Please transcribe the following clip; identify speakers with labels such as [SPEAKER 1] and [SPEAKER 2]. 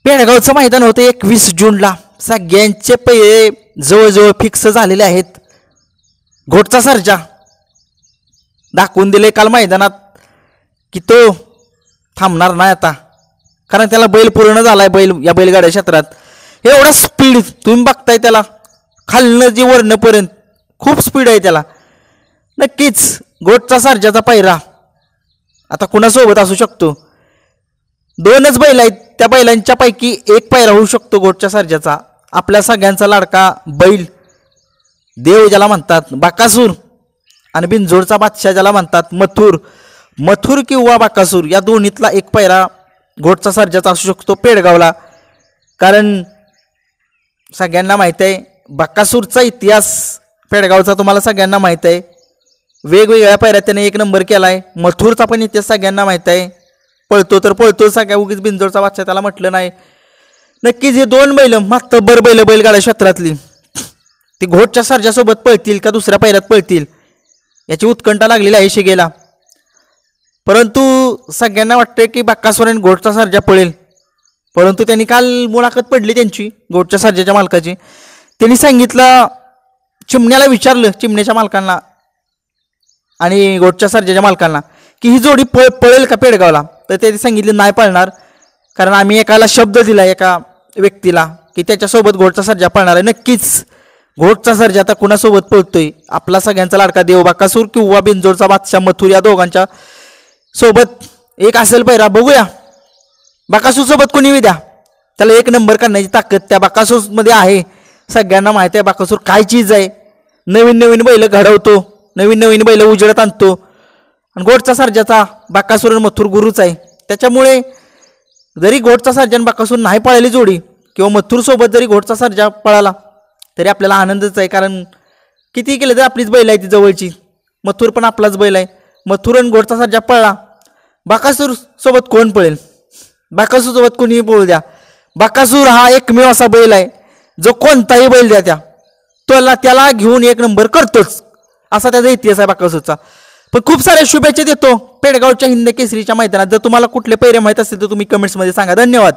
[SPEAKER 1] पेडगावचं मैदान होतं 21 जूनला. सगळ्यांचे पहिले जवळजवळ फिक्स झालेले आहेत. घोटचा सर्जा दाखवून दिले काल मैदानात की तो थांबणार नाही आता, कारण त्याला बैल पूर्ण झालाय. बैल या बैलगाड्या क्षेत्रात एवढा स्पीड तुम्ही बघताय, त्याला खालनं जी वरनपर्यंत खूप स्पीड आहे त्याला. नक्कीच घोटचा सर्जाचा पायरा आता कुणासोबत असू शकतो. दोनच बैल आहेत, त्या बैलांच्या पैकी एक पायरा होऊ शकतो घोटच्या सर्जाचा. आपल्या सगळ्यांचा लाडका बैल, देव ज्याला म्हणतात, बाकासूर, आणि बिनजोडचा बादशाह ज्याला म्हणतात मथुर. मथुर किंवा बाकासूर या दोन्हीतला एक पायरा घोटचा सर्जाचा असू शकतो पेडगावला. कारण सगळ्यांना माहीत आहे बाकासूरचा इतिहास पेडगावचा, तुम्हाला सगळ्यांना माहीत आहे. वेगवेगळ्या पायऱ्यात त्याने एक नंबर केला आहे. मथुरचा पण इतिहास सगळ्यांना माहीत आहे. पळतो तर पळतो, सगळ्या उगीच बिनजोडचा बादशाह त्याला म्हटलं नाही. नक्कीच हे दोन बैल मातब्बर बैलगाड्या क्षेत्रातली ती घोटच्या सर्जासोबत पळतील का दुसऱ्या पायऱ्यात पळतील याची उत्कंठा लागलेली आहे शिगेला. परंतु सगळ्यांना वाटतं की बाकासूर आणि घोटचा सर्जा पळेल. परंतु त्यांनी काल मुलाखत पडली त्यांची घोटच्या सर्जाच्या मालकाची. त्यांनी सांगितलं, चिमण्याला विचारलं, चिमण्याच्या मालकांना आणि घोटच्या सर्जाच्या मालकांना, की ही जोडी पळेल का पेडगावला. तर त्यांनी सांगितले नाही पळणार, कारण आम्ही एकाला शब्द दिला एका व्यक्तीला की त्याच्यासोबत घोटचा सर्जा पळणार आहे. नक्कीच घोटचा सर्जा आता कुणासोबत पळतोय, आपला सगळ्यांचा लाडका देव बाकासूर किंवा बिनजोडचा बादशाह मथुर या दोघांच्या सोबत एक असेल पैरा. बघूया बाकासूर सोबत कोणी द्या, त्याला एक नंबर करण्याची ताकद त्या बाकासूर मध्ये आहे. सगळ्यांना माहिती आहे बाकासूर काय चीज आहे. नवीन नवीन बैल घडवतो, नवीन नवीन बैल उजेडात आणतो. आणि घोटचा सर्जाचा बाकासूर आणि मथुर गुरुच आहे. त्याच्यामुळे जरी घोटचा सर्जा आणि बाकासूर नाही पळाली जोडी, किंवा मथुर सोबत जरी घोटचा सर्जा पळाला तरी आपल्याला आनंदच आहे. कारण किती केलं तर आपलीच बैल आहे ती जवळची. मथुर पण आपलाच बैल आहे. मथुर आणि घोटचा सर्जा पळला, बाकासूर सोबत कोण पळेल. बाकासूर सोबत कोणीही पळू द्या, बाकासूर हा एकमेव असा बैल आहे जो कोणताही बैल द्या त्याला घेऊन एक नंबर करतोच, असा त्याचा इतिहास आहे बाकासूरचा. पण खूप साऱ्या शुभेच्छा देतो पेडगावच्या हिंद केसरीच्या मैदानात. जर तुम्हाला कुठले पैरे माहीत असतील तर तुम्ही कमेंट्समध्ये सांगा. धन्यवाद.